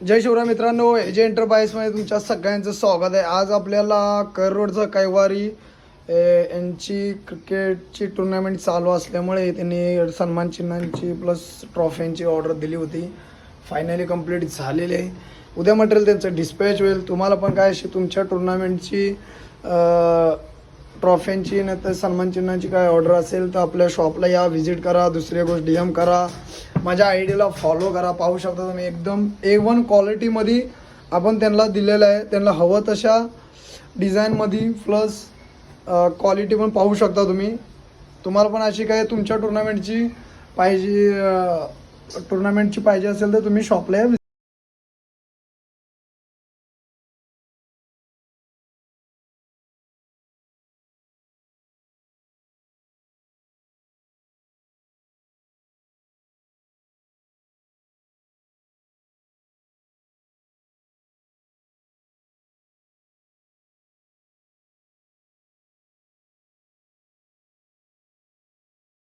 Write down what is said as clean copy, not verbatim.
जय शिवराय मित्रांनो, एजे एंटरप्राइजमध्ये तुमच्या सगळ्यांचं स्वागत आहे. आज आपल्याला कर रोडचा कैवारी यांची क्रिकेटची टुर्नामेंट चालू असल्यामुळे त्यांनी सन्मान चिन्हांची प्लस ट्रॉफ्यांची ऑर्डर दिली होती. फायनली कंप्लीट झालेली आहे. उद्या मटेरियल त्यांचं डिस्पॅच होईल. तुम्हाला पण काय अशी तुमच्या टुर्नामेंटची ट्रॉफ्यांची नाही तर सन्मान चिन्हांची काय ऑर्डर असेल तर आपल्या शॉपला या, व्हिजिट करा. दुसरी गोष्ट DM करा, माझ्या आयडीला फॉलो करा. पाहू शकता तुम्ही एकदम A1 क्वालिटीमध्ये आपण त्यांना दिलेलं आहे. त्यांना हवं तशा डिझाईनमध्ये प्लस क्वालिटी पण पाहू शकता तुम्ही. तुम्हाला पण अशी काय तुमच्या टुर्नामेंटची पाहिजे असेल तर तुम्ही शॉपला या.